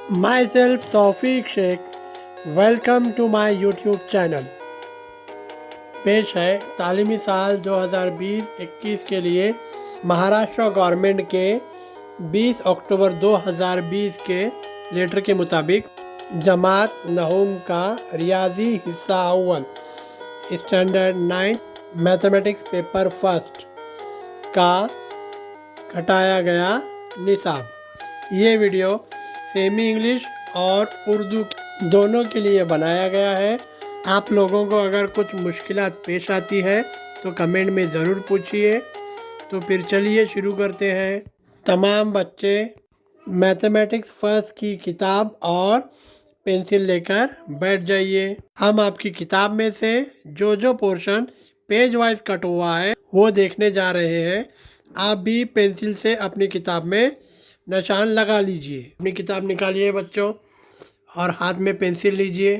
Myself Taufiq Shaikh, welcome to my YouTube channel. पेश है तालीमी साल 2020-21 के लिए महाराष्ट्र गवर्नमेंट के 20 अक्टूबर 2020 के लेटर के मुताबिक जमात नहूम का रियाजी हिस्सा अव्वल स्टैंडर्ड 9 मैथमेटिक्स पेपर फर्स्ट का घटाया गया निसाब। ये वीडियो सेमी इंग्लिश और उर्दू दोनों के लिए बनाया गया है। आप लोगों को अगर कुछ मुश्किलात पेश आती है तो कमेंट में ज़रूर पूछिए। तो फिर चलिए शुरू करते हैं। तमाम बच्चे मैथमेटिक्स फर्स्ट की किताब और पेंसिल लेकर बैठ जाइए। हम आपकी किताब में से जो पोर्शन पेज वाइज कट हुआ है वो देखने जा रहे हैं। आप भी पेंसिल से अपनी किताब में निशान लगा लीजिए। अपनी किताब निकालिए बच्चों और हाथ में पेंसिल लीजिए,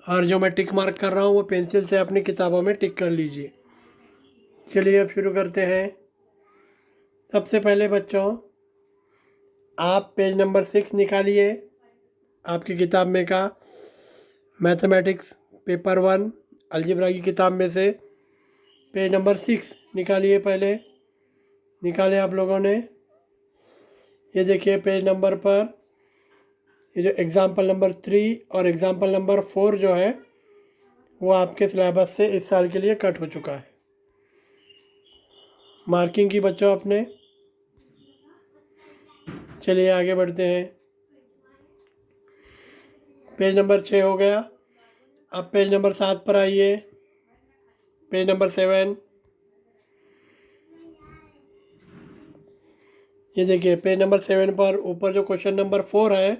और जो मैं टिक मार्क कर रहा हूँ वो पेंसिल से अपनी किताबों में टिक कर लीजिए। चलिए अब शुरू करते हैं। सबसे पहले बच्चों आप पेज नंबर 6 निकालिए आपकी किताब में का। मैथमेटिक्स पेपर 1 अलजेब्रा की किताब में से पेज नंबर 6 निकालिए। पहले निकाले आप लोगों ने। ये देखिए पेज नंबर पर ये जो एग्ज़ाम्पल नंबर 3 और एग्ज़ाम्पल नंबर 4 जो है वो आपके सिलेबस से इस साल के लिए कट हो चुका है। मार्किंग की बच्चों अपने। चलिए आगे बढ़ते हैं। पेज नंबर 6 हो गया। अब पेज नंबर 7 पर आइए। Page number 7। ये देखिए पेज नंबर 7 पर ऊपर जो क्वेश्चन नंबर 4 है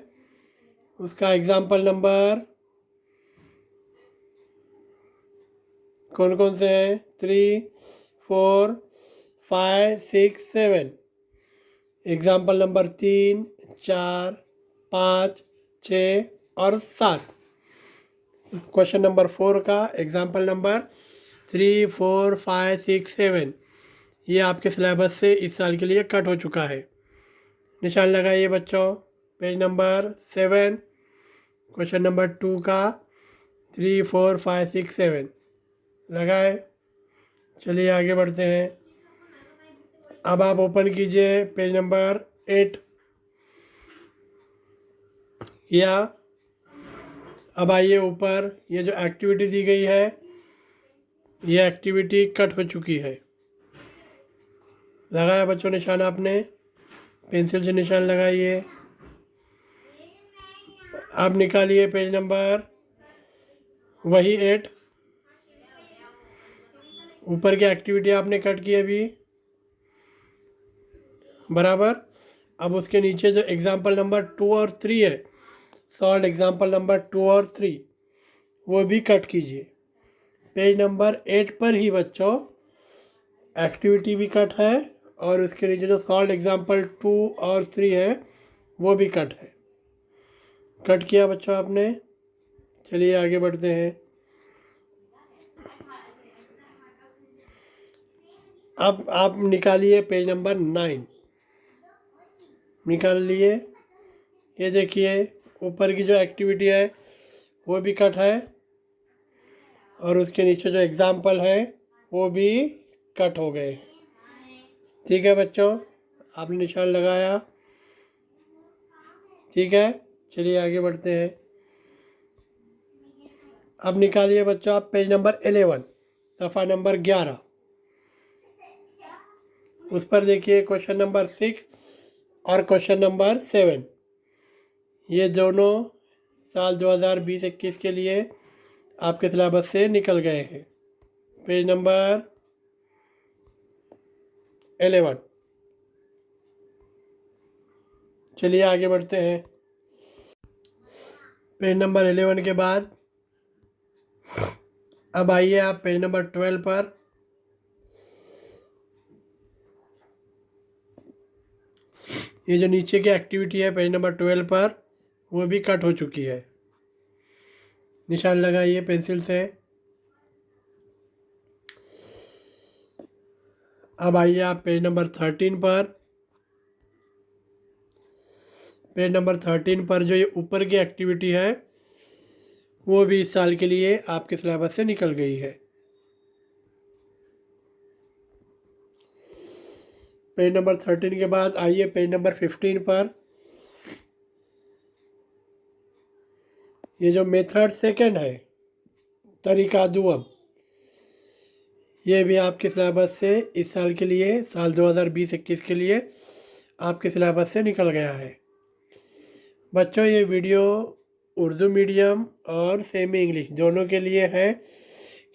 उसका एग्ज़ाम्पल नंबर कौन कौन से हैं? 3, 4, 5, 6, 7। एग्ज़ाम्पल नंबर 3, 4, 5, 6 और 7। क्वेश्चन नंबर 4 का एग्ज़ाम्पल नंबर 3, 4, 5, 6, 7 ये आपके सिलेबस से इस साल के लिए कट हो चुका है। निशान लगाइए बच्चों। पेज नंबर 7 क्वेश्चन नंबर 2 का 3, 4, 5, 6, 7 लगाए। चलिए आगे बढ़ते हैं। अब आप ओपन कीजिए पेज नंबर 8 किया। अब आइए ऊपर, ये जो एक्टिविटी दी गई है ये एक्टिविटी कट हो चुकी है। लगाया बच्चों निशान आपने। पेंसिल से निशान लगाइए। अब निकालिए पेज नंबर वही 8। ऊपर की एक्टिविटी आपने कट की अभी बराबर। अब उसके नीचे जो एग्ज़ाम्पल नंबर 2 और 3 है, सॉल्व एग्ज़ाम्पल नंबर 2 और 3 वो भी कट कीजिए। पेज नंबर 8 पर ही बच्चों एक्टिविटी भी कट है और उसके नीचे जो सॉल्व एग्ज़ाम्पल 2 और 3 है वो भी कट है। कट किया बच्चों आपने। चलिए आगे बढ़ते हैं। अब आप निकालिए पेज नंबर 9। निकाल लिए। ये देखिए ऊपर की जो एक्टिविटी है वो भी कट है और उसके नीचे जो एग्ज़ाम्पल है वो भी कट हो गए। ठीक है बच्चों, आपने निशान लगाया। ठीक है, चलिए आगे बढ़ते हैं। अब निकालिए बच्चों आप पेज नंबर 11 सफ़ा नंबर 11। उस पर देखिए क्वेश्चन नंबर 6 और क्वेश्चन नंबर 7 ये दोनों साल 2020-21 के लिए आपके सिलेबस से निकल गए हैं। Page number 11। चलिए आगे बढ़ते हैं। पेज नंबर 11 के बाद अब आइए आप पेज नंबर 12 पर। ये जो नीचे की एक्टिविटी है पेज नंबर 12 पर वो भी कट हो चुकी है। निशान लगाइए पेंसिल से। अब आइए आप पेज नंबर 13 पर। पेज नंबर 13 पर जो ये ऊपर की एक्टिविटी है वो भी इस साल के लिए आपके सिलेबस से निकल गई है। पेज नंबर 13 के बाद आइए पेज नंबर 15 पर। ये जो मेथड सेकंड है, तरीका दुअम, ये भी आपके सिलेबस से इस साल के लिए, साल 2020-21 के लिए आपके सिलेबस से निकल गया है। बच्चों ये वीडियो उर्दू मीडियम और सेमी इंग्लिश दोनों के लिए है,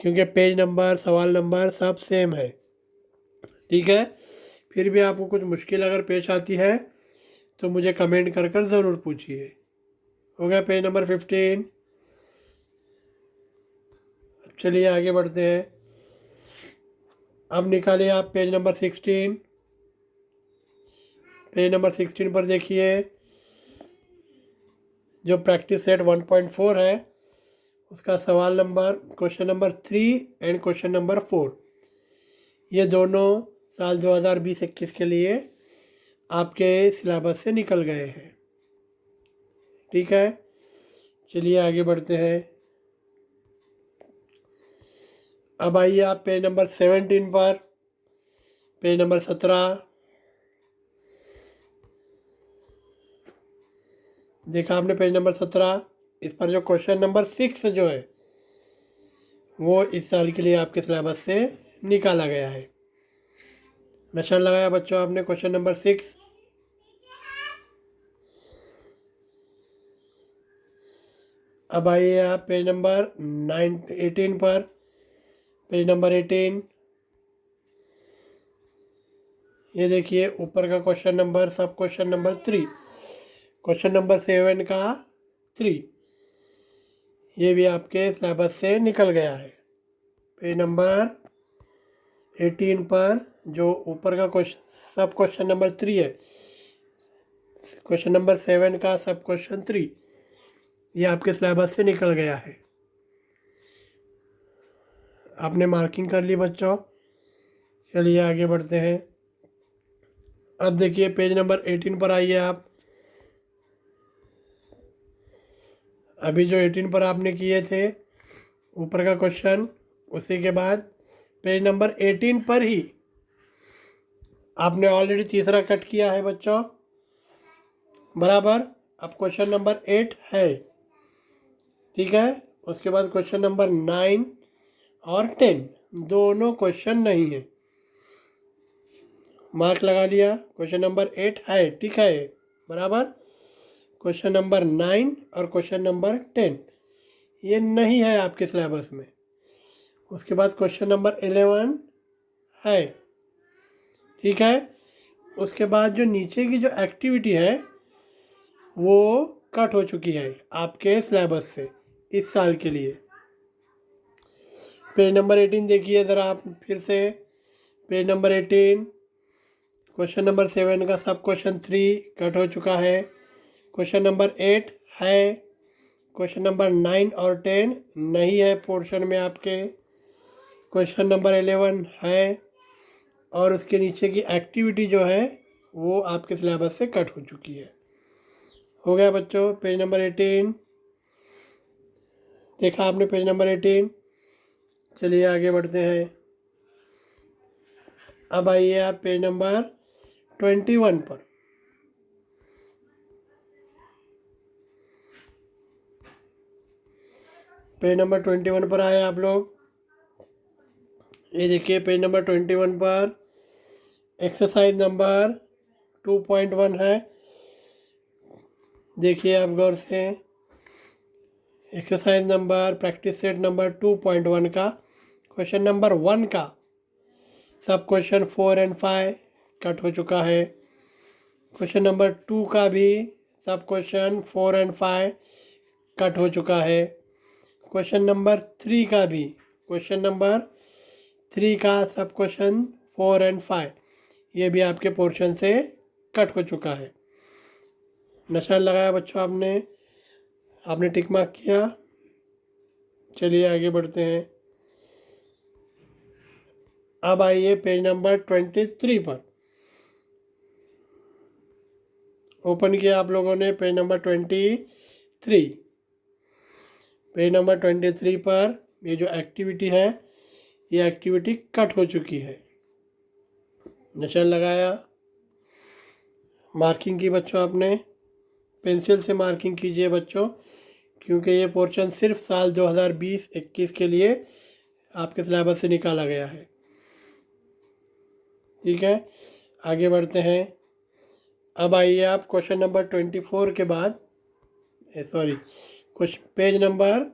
क्योंकि पेज नंबर, सवाल नंबर सब सेम है। ठीक है, फिर भी आपको कुछ मुश्किल अगर पेश आती है तो मुझे कमेंट कर कर ज़रूर पूछिए। हो गया पेज नंबर 15। चलिए आगे बढ़ते हैं। अब निकालिए आप पेज नंबर 16। पेज नंबर 16 पर देखिए जो प्रैक्टिस सेट 1.4 है उसका सवाल number, question number 3 and question number 4, ये दोनों साल 2020-21 के लिए आपके सिलेबस से निकल गए हैं। ठीक है, चलिए आगे बढ़ते हैं। अब आइए आप पेज नंबर 17 पर। पेज नंबर 17 देखा आपने, पेज नंबर 17। इस पर जो क्वेश्चन नंबर 6 जो है वो इस साल के लिए आपके सिलेबस से निकाला गया है। निशान लगाया बच्चों आपने क्वेश्चन नंबर 6। अब आइए आप पेज नंबर 18 पर। पेज नंबर 18, ये देखिए ऊपर का क्वेश्चन नंबर, सब क्वेश्चन नंबर 3, क्वेश्चन नंबर 7 का 3, ये भी आपके सिलेबस से निकल गया है। पेज नंबर 18 पर जो ऊपर का क्वेश्चन, सब क्वेश्चन नंबर 3 है, क्वेश्चन नंबर 7 का सब क्वेश्चन 3, ये आपके सिलेबस से निकल गया है। आपने मार्किंग कर ली बच्चों। चलिए आगे बढ़ते हैं। अब देखिए पेज नंबर 18 पर आइए आप। अभी जो 18 पर आपने किए थे ऊपर का क्वेश्चन, उसी के बाद पेज नंबर 18 पर ही आपने ऑलरेडी तीसरा कट किया है बच्चों, बराबर। अब क्वेश्चन नंबर 8 है। ठीक है, उसके बाद क्वेश्चन नंबर 9 और 10 दोनों क्वेश्चन नहीं है। मार्क लगा लिया, क्वेश्चन नंबर 8 है, ठीक है, बराबर। क्वेश्चन नंबर 9 और क्वेश्चन नंबर 10 ये नहीं है आपके सिलेबस में। उसके बाद क्वेश्चन नंबर 11 है। ठीक है, उसके बाद जो नीचे की जो एक्टिविटी है वो कट हो चुकी है आपके सिलेबस से इस साल के लिए। पेज नंबर 18 देखिए ज़रा आप फिर से। पेज नंबर 18, क्वेश्चन नंबर 7 का सब क्वेश्चन 3 कट हो चुका है। क्वेश्चन नंबर 8 है। क्वेश्चन नंबर 9 और 10 नहीं है पोर्शन में आपके। क्वेश्चन नंबर 11 है और उसके नीचे की एक्टिविटी जो है वो आपके सिलेबस से कट हो चुकी है। हो गया बच्चों पेज नंबर 18। देखा आपने पेज नंबर 18। चलिए आगे बढ़ते हैं। अब आइए आप पेज नंबर 21 पर। पेज नंबर 21 पर आए आप लोग। ये देखिए पेज नंबर 21 पर एक्सरसाइज नंबर 2.1 है। देखिए आप गौर से, exercise number, practice set number 2.1 का क्वेश्चन नंबर 1 का सब क्वेश्चन 4 एंड 5 कट हो चुका है। क्वेश्चन नंबर 2 का भी सब क्वेश्चन 4 एंड 5 कट हो चुका है। क्वेश्चन नंबर 3 का भी, क्वेश्चन नंबर 3 का सब क्वेश्चन 4 एंड 5 ये भी आपके पोर्शन से कट हो चुका है। निशान लगाया बच्चों आपने टिक मार्क किया। चलिए आगे बढ़ते हैं। अब आइए पेज नंबर 23 पर। ओपन किया आप लोगों ने पेज नंबर 23। पेज नंबर 23 पर ये जो एक्टिविटी है, ये एक्टिविटी कट हो चुकी है। निशान लगाया, मार्किंग की बच्चों आपने, पेंसिल से मार्किंग कीजिए बच्चों, क्योंकि ये पोर्शन सिर्फ साल 2020-21 के लिए आपके सिलेबस से निकाला गया है। ठीक है, आगे बढ़ते हैं। अब आइए आप क्वेश्चन नंबर 24 के बाद, कुछ पेज नंबर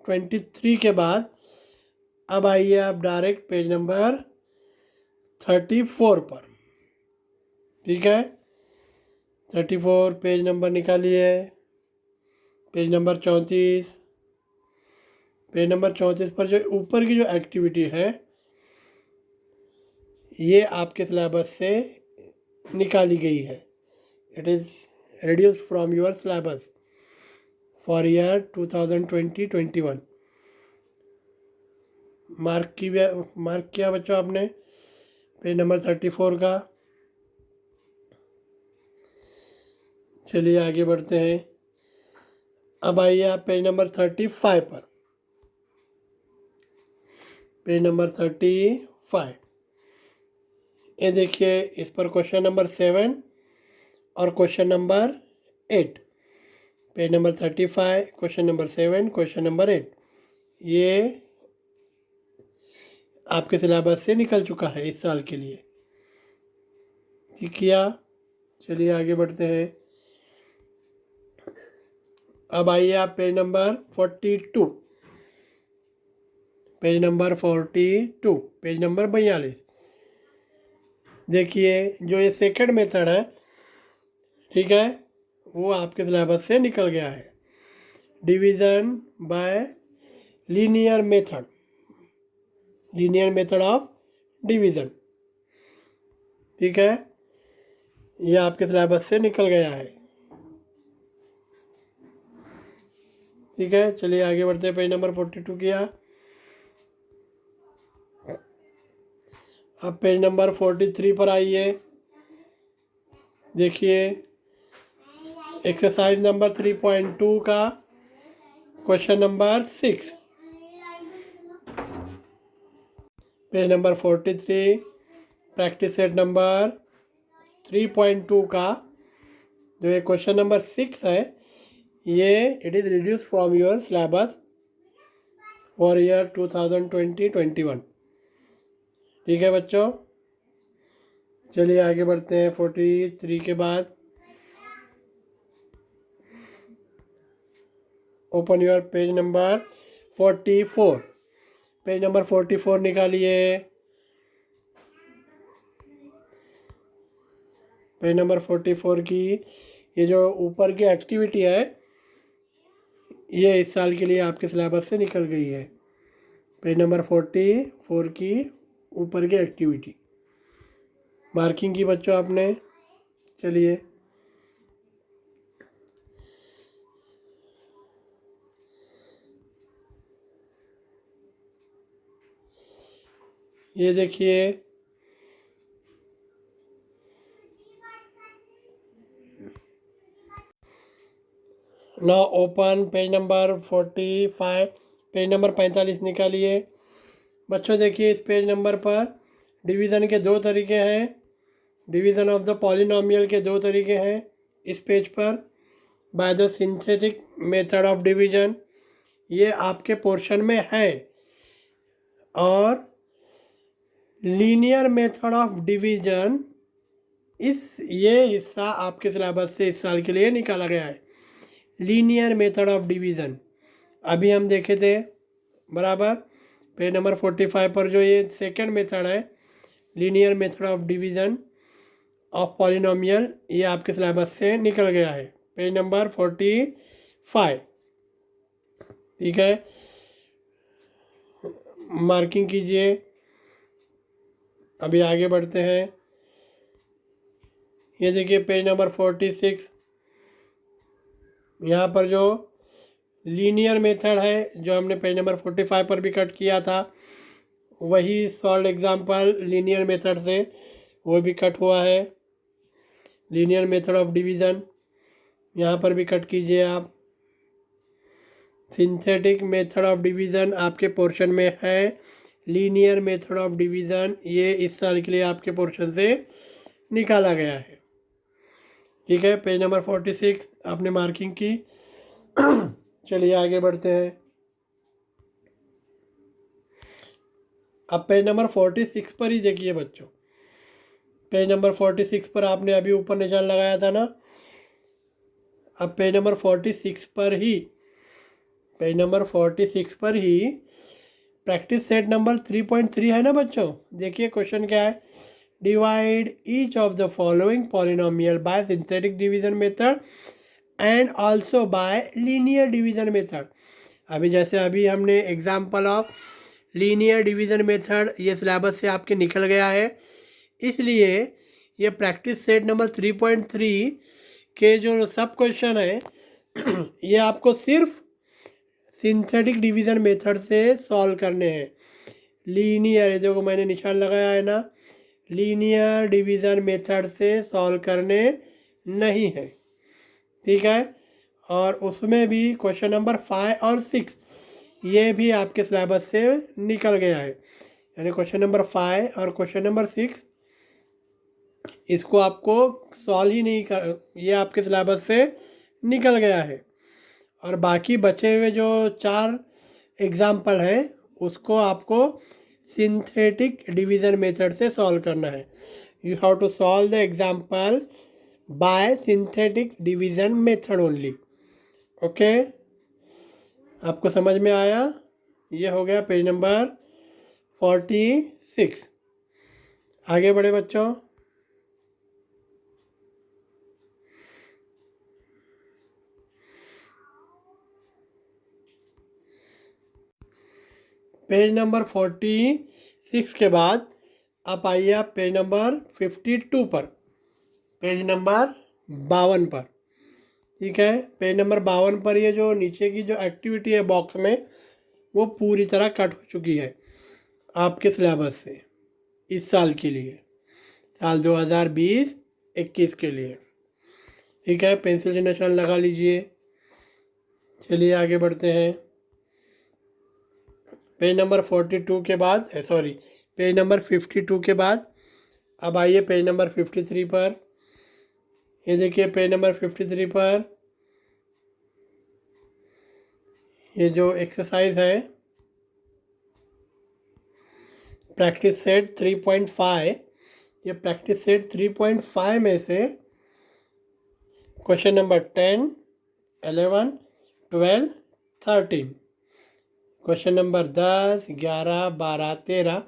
23 के बाद अब आइए आप डायरेक्ट पेज नंबर 34 पर। ठीक है, 34 पेज नंबर निकालिए। पेज नंबर 34, पेज नंबर 34 पर जो ऊपर की जो एक्टिविटी है, ये आपके सिलेबस से निकाली गई है। It is reduced from your syllabus for year 2020-21। Mark किया बच्चों आपने पेज नंबर 34 का। चलिए आगे बढ़ते हैं। अब आइए आप पेज नंबर 35 पर। पेज नंबर 35, ये देखिए, इस पर क्वेश्चन नंबर 7 और question number 8। Page number 35, question number 7, question number 8, ये आपके सिलेबस से निकल चुका है इस साल के लिए। ठीक किया, चलिए आगे बढ़ते हैं। अब आइए आप page number 42। Page number 42, page number 42। देखिए, जो ये सेकंड मेथड है, ठीक है, वो आपके सिलेबस से निकल गया है। Division bye linear method, linear method of division. ठीक है, ये आपके सिलेबस से निकल गया है। ठीक है, चलिए आगे बढ़ते हैं। पेज नंबर 42 किया। अब पेज नंबर 43 पर आइए। देखिए, एक्सरसाइज नंबर 3.2 का question number 6। Page number 43, practice set number 3.2 का जो ये क्वेश्चन नंबर 6 है, ये it is reduce from your syllabus for year 2020-21। ठीक है बच्चों, चलिए आगे बढ़ते हैं। 43 के बाद open your page number 44। Page number 44 निकालिए। पेज नंबर 44 की ये जो ऊपर की एक्टिविटी है, ये इस साल के लिए आपके सिलेबस से निकल गई है। पेज नंबर 44 की ऊपर की एक्टिविटी मार्किंग की बच्चों आपने। चलिए, ये देखिए, now open page number 45। Page number 45 निकालिए बच्चों। देखिए, इस पेज नंबर पर डिवीज़न के दो तरीके हैं। डिवीज़न ऑफ द पॉलिनोमियल के दो तरीके हैं इस पेज पर। By the synthetic method of division, ये आपके पोर्शन में है। और लीनियर मेथड ऑफ डिवीज़न, ये हिस्सा आपके सिलेबस से इस साल के लिए निकाला गया है। लीनियर मेथड ऑफ डिवीज़न अभी हम देखे थे बराबर। पेज नंबर 45 पर जो ये सेकंड मेथड है, linear method of division of polynomial, ये आपके सिलेबस से निकल गया है। Page number 45। ठीक है, मार्किंग कीजिए। अभी आगे बढ़ते हैं। ये देखिए, पेज नंबर 46। यहाँ पर जो लीनियर मेथड है, जो हमने पेज नंबर 45 पर भी कट किया था, वही सॉल्व एग्जाम्पल लीनियर मेथड से वो भी कट हुआ है। लीनियर मेथड ऑफ डिवीज़न, यहाँ पर भी कट कीजिए आप। सिंथेटिक मेथड ऑफ डिवीज़न आपके पोर्शन में है। लीनियर मेथड ऑफ डिवीज़न ये इस साल के लिए आपके पोर्शन से निकाला गया है। ठीक है, पेज नंबर 46 आपने मार्किंग की। चलिए आगे बढ़ते हैं। अब पेज नंबर 46 पर ही देखिए बच्चों, पेज नंबर 46 पर आपने अभी ऊपर निशान लगाया था ना, अब पेज नंबर 46 पर ही, पेज नंबर 46 पर ही प्रैक्टिस सेट नंबर 3.3 है ना बच्चों। देखिए क्वेश्चन क्या है, divide each of the following polynomial bye synthetic division method and also by linear division method. अभी जैसे अभी हमने example of linear division method ये सिलेबस से आपके निकल गया है, इसलिए ये प्रैक्टिस सेट नंबर 3.3 के जो सब क्वेश्चन है ये आपको सिर्फ सिंथेटिक डिवीज़न मेथड से सॉल्व करने हैं। लीनियर, ये देखो मैंने निशान लगाया है ना, लीनियर डिवीज़न मेथड से सॉल्व करने नहीं है। ठीक है, और उसमें भी क्वेश्चन नंबर 5 और 6 ये भी आपके सिलेबस से निकल गया है, यानी क्वेश्चन नंबर 5 और क्वेश्चन नंबर 6 इसको आपको सॉल्व ही नहीं कर, ये आपके सिलेबस से निकल गया है। और बाकी बचे हुए जो 4 एग्जाम्पल हैं उसको आपको सिंथेटिक डिवीज़न मेथड से सॉल्व करना है। You have to solve the example by synthetic division method only. Okay, आपको समझ में आया? ये हो गया पेज नंबर 46। आगे बढ़े बच्चों। पेज नंबर 46 के बाद आप आइए आप पेज नंबर 52 पर, पेज नंबर 52 पर। ठीक है, पेज नंबर 52 पर ये जो नीचे की जो एक्टिविटी है बॉक्स में वो पूरी तरह कट हो चुकी है आपके सिलेबस से इस साल के लिए, साल 2020-21 के लिए। ठीक है, पेंसिल से निशान लगा लीजिए। चलिए आगे बढ़ते हैं। पेज नंबर 42 के बाद सॉरी पेज नंबर 52 के बाद अब आइए पेज नंबर 53 पर। ये देखिए पेज नंबर 53 पर ये जो एक्सरसाइज है प्रैक्टिस सेट 3.5, ये प्रैक्टिस सेट 3.5 में से क्वेश्चन नंबर 10, 11, 12, 13, क्वेश्चन नंबर 10, 11, 12, 13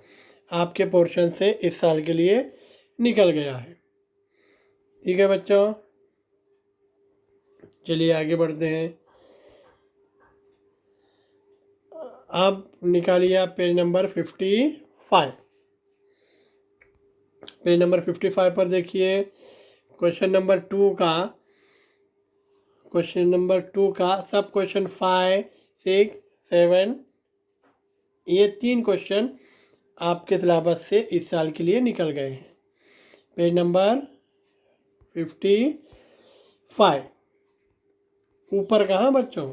आपके पोर्शन से इस साल के लिए निकल गया है। ठीक है बच्चों, चलिए आगे बढ़ते हैं। अब निकालिए आप पेज नंबर 55। पेज नंबर 55 पर देखिए क्वेश्चन नंबर 2 का, क्वेश्चन नंबर 2 का सब क्वेश्चन 5, 6, 7 ये 3 क्वेश्चन आपके सिलेबस से इस साल के लिए निकल गए हैं। पेज नंबर 55 ऊपर का, हाँ बच्चों,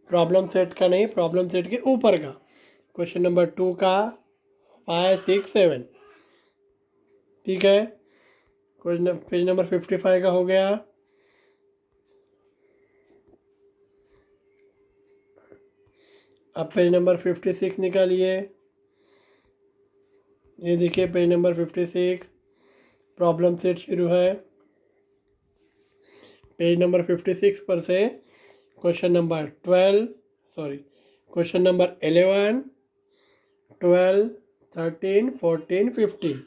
प्रॉब्लम सेट का नहीं, प्रॉब्लम सेट के ऊपर का क्वेश्चन नंबर 2 का 5, 6, 7। ठीक है, पेज नंबर 55 का हो गया। अब पेज नंबर 56 निकालिए। ये देखिए पेज नंबर 56 प्रॉब्लम सेट शुरू है। पेज नंबर 56 पर से question number 12 sorry question number 11, 12, 13, 14, 15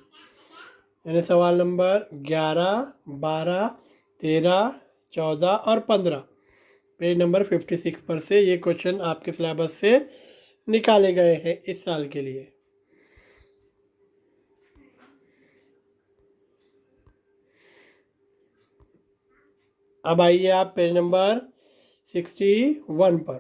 यानी सवाल नंबर 11, 12, 13, 14 और 15 पेज नंबर 56 पर से ये क्वेश्चन आपके सिलेबस से निकाले गए हैं इस साल के लिए। अब आइए आप पेज नंबर 61 पर।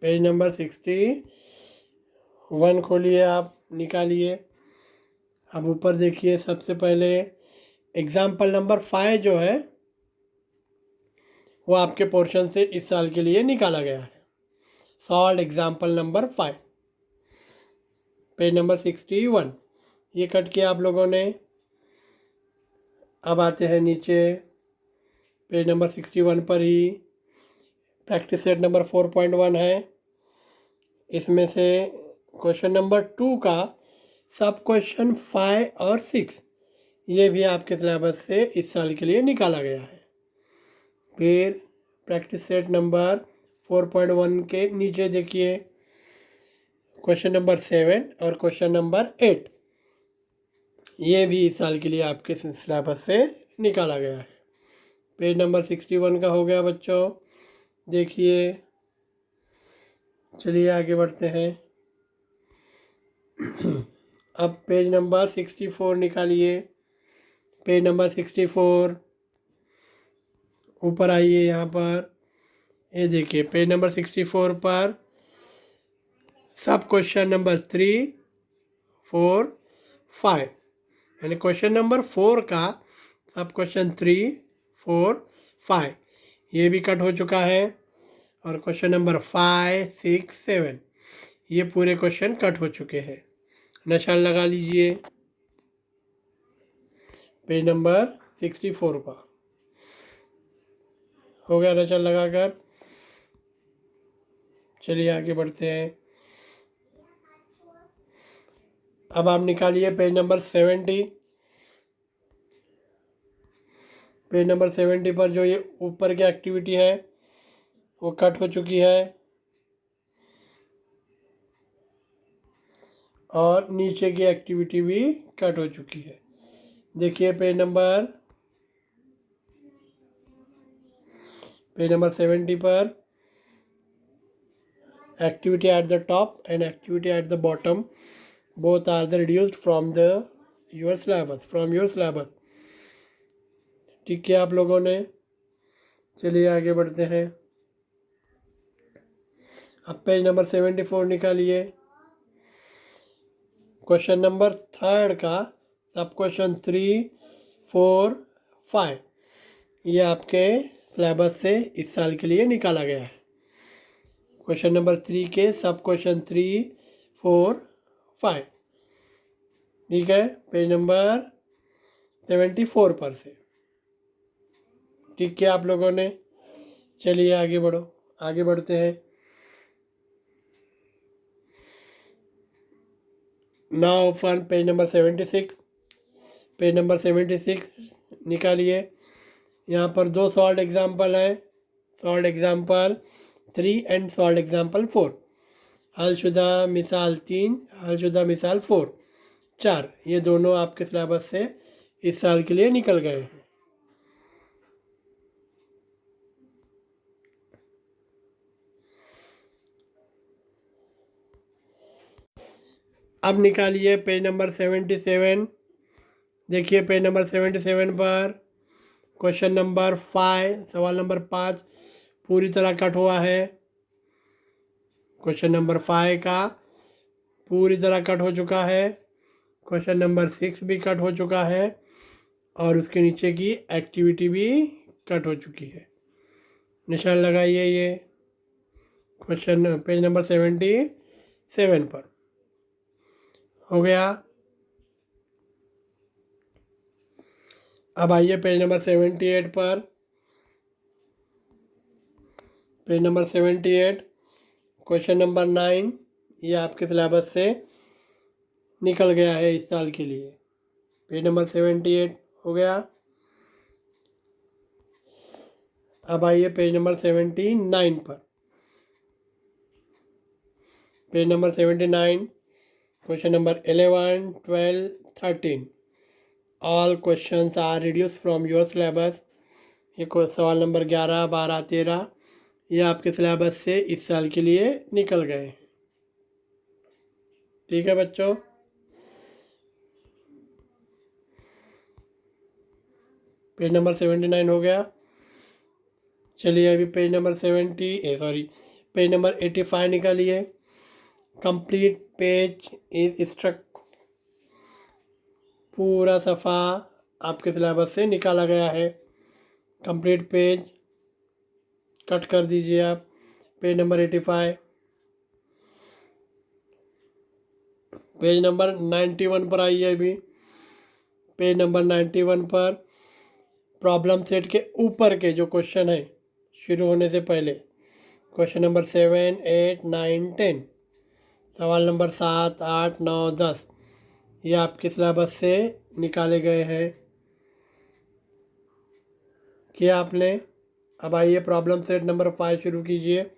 पेज नंबर 61 खोलिए, आप निकालिए। अब ऊपर देखिए, सबसे पहले एग्जाम्पल नंबर 5 जो है वो आपके पोर्शन से इस साल के लिए निकाला गया है। Solve example number 5, page number 61। ये कट किया आप लोगों ने। अब आते हैं नीचे पेज नंबर 61 पर ही प्रैक्टिस सेट नंबर 4.1 है। इसमें से क्वेश्चन नंबर 2 का सब क्वेश्चन 5 और 6 ये भी आपके सिलेबस से इस साल के लिए निकाला गया है। फिर प्रैक्टिस सेट नंबर 4.1 के नीचे देखिए क्वेश्चन नंबर 7 और क्वेश्चन नंबर 8 ये भी इस साल के लिए आपके सिलेबस से निकाला गया है। पेज नंबर 61 का हो गया बच्चों। देखिए, चलिए आगे बढ़ते हैं। अब पेज नंबर 64 निकालिए। पेज नंबर 64 ऊपर आइए, यहाँ पर ये देखिए पेज नंबर 64 पर सब क्वेश्चन नंबर 3, 4, 5 यानी क्वेश्चन नंबर 4 का सब क्वेश्चन 3, 4, 5 ये भी कट हो चुका है। और क्वेश्चन नंबर 5, 6, 7 ये पूरे क्वेश्चन कट हो चुके हैं। निशान लगा लीजिए पेज नंबर 64 पर। हो गया निशान लगाकर। चलिए आगे बढ़ते हैं। अब आप निकालिए पेज नंबर 70। पेज नंबर 70 पर जो ये ऊपर की एक्टिविटी है वो कट हो चुकी है और नीचे की एक्टिविटी भी कट हो चुकी है। देखिए पेज नंबर 70 पर activity at the top and activity at the bottom both are the reduced from your syllabus। ठीक किया आप लोगों ने। चलिए आगे बढ़ते हैं। अब पेज नंबर 74 निकालिए। क्वेश्चन नंबर 3 का सब क्वेश्चन 3, 4, 5 ये आपके सिलेबस से इस साल के लिए निकाला गया है। क्वेश्चन नंबर 3 के सब क्वेश्चन 3, 4, 5 ठीक है, पेज नंबर 74 पर से। ठीक किया आप लोगों ने। चलिए आगे बढ़ो, आगे बढ़ते हैं। Now open page number 76। Page number 76 निकालिए। यहाँ पर 2 सॉल्व एग्जाम्पल है, solve example 3 and solve example 4। हलशुदा मिसाल 3, हलशुदा मिसाल 4 ये दोनों आपके सिलेबस से इस साल के लिए निकल गए हैं। अब निकालिए पेज नंबर 77। देखिए पेज नंबर 77 पर क्वेश्चन नंबर 5 सवाल नंबर 5 पूरी तरह कट हुआ है। क्वेश्चन नंबर 5 का पूरी तरह कट हो चुका है। क्वेश्चन नंबर 6 भी कट हो चुका है और उसके नीचे की एक्टिविटी भी कट हो चुकी है। निशान लगाइए ये क्वेश्चन पेज नंबर 77 पर। हो गया। अब आइए पेज नंबर 78 पर। पेज नंबर 78 क्वेश्चन नंबर 9 ये आपके सिलेबस से निकल गया है इस साल के लिए। पेज नंबर 78 हो गया। अब आइए पेज नंबर 79 पर। Page number 79 question number 11, 12, 13 all questions are reduce from your syllabus. ये सवाल नंबर 11, 12, 13 ये आपके सिलेबस से इस साल के लिए निकल गए हैं। ठीक है बच्चों। पेज नंबर 79 हो गया। चलिए अभी पेज नंबर 85 निकालिए। कंप्लीट पेज इज स्ट्रक पूरा सफ़ा आपके सिलेबस से निकाला गया है। कंप्लीट पेज कट कर दीजिए आप। पेज नंबर 85, पेज नंबर 91 पर आइए। अभी पेज नंबर 91 पर प्रॉब्लम सेट के ऊपर के जो क्वेश्चन है शुरू होने से पहले, क्वेश्चन नंबर 7, 8, 9, 10, सवाल नंबर 7, 8, 9, 10 ये आपके सिलेबस से निकाले गए हैं। किया आपने? अब आइए प्रॉब्लम सेट नंबर 5 शुरू कीजिए।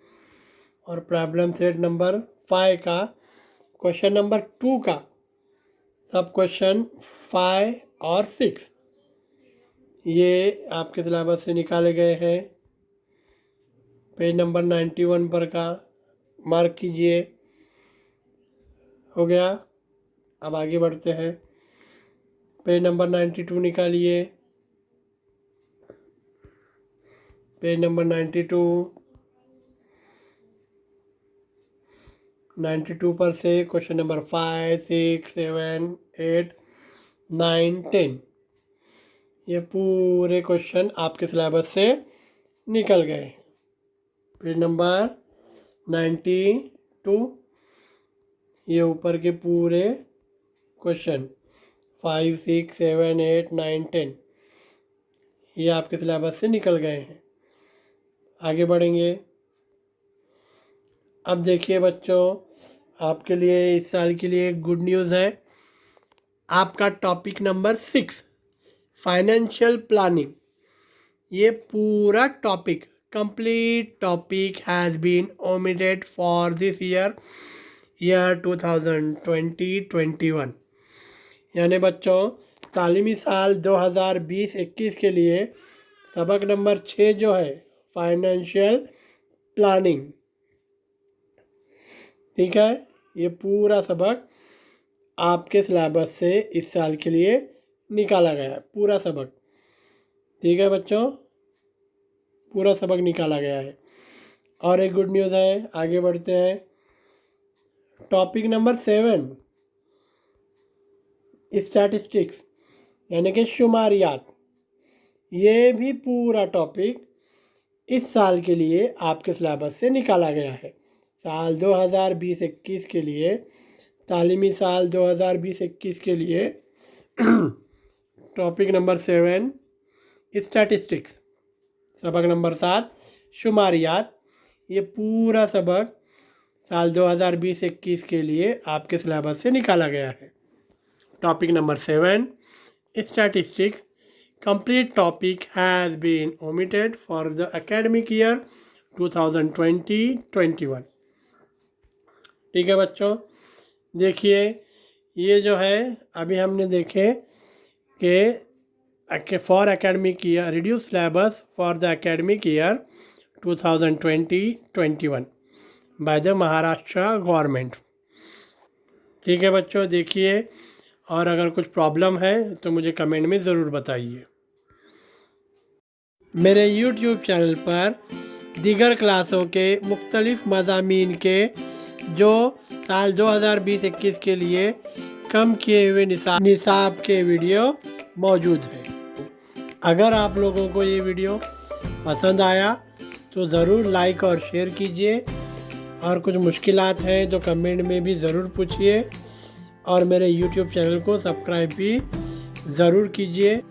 और प्रॉब्लम सेट नंबर 5 का क्वेश्चन नंबर 2 का सब क्वेश्चन 5 और 6 ये आपके सिलेबस से निकाले गए हैं। पेज नंबर 91 पर का मार्क कीजिए। हो गया। अब आगे बढ़ते हैं। पेज नंबर 92 निकालिए। पेज नंबर 92 पर से क्वेश्चन नंबर 5, 6, 7, 8, 9, 10 ये पूरे क्वेश्चन आपके सिलेबस से निकल गए। पेज नंबर 92 ये ऊपर के पूरे क्वेश्चन 5, 6, 7, 8, 9, 10 ये आपके सिलेबस से निकल गए हैं। आगे बढ़ेंगे। अब देखिए बच्चों, आपके लिए इस साल के लिए गुड न्यूज़ है। आपका टॉपिक नंबर 6 फाइनेंशियल प्लानिंग ये पूरा topic complete topic has been omitted for this year 2020-21। यानी बच्चों तालीमी साल 2020-21 के लिए सबक नंबर 6 जो है फाइनेंशियल प्लानिंग, ठीक है, ये पूरा सबक आपके सिलेबस से इस साल के लिए निकाला गया है। पूरा सबक, ठीक है बच्चों, पूरा सबक निकाला गया है। और एक गुड न्यूज़ है। आगे बढ़ते हैं। टॉपिक नंबर 7 स्टैटिस्टिक्स यानी कि शुमारियात, ये भी पूरा टॉपिक इस साल के लिए आपके सिलेबस से निकाला गया है। साल 2020-21 के लिए, तालीमी साल 2020-21 के लिए टॉपिक नंबर 7 स्टैटिस्टिक्स, सबक नंबर 7 शुमारियात, ये पूरा सबक साल 2020-21 के लिए आपके सिलेबस से निकाला गया है। Topic number 7 statistics complete topic has been omitted for the academic year 2020-21। ठीक है बच्चों, देखिए ये जो है अभी हमने देखे कि for academic year reduce syllabus for the academic year 2020-21 by the Maharashtra government. ठीक है बच्चों, देखिए, और अगर कुछ प्रॉब्लम है तो मुझे कमेंट में ज़रूर बताइए। मेरे YouTube चैनल पर दीगर क्लासों के मुख्तलिफ़ मज़ामीन के जो साल 2020-21 के लिए कम किए हुए निसाब के वीडियो मौजूद हैं। अगर आप लोगों को ये वीडियो पसंद आया तो ज़रूर लाइक और शेयर कीजिए, और कुछ मुश्किलात हैं तो कमेंट में भी ज़रूर पूछिए, और मेरे YouTube चैनल को सब्सक्राइब भी ज़रूर कीजिए।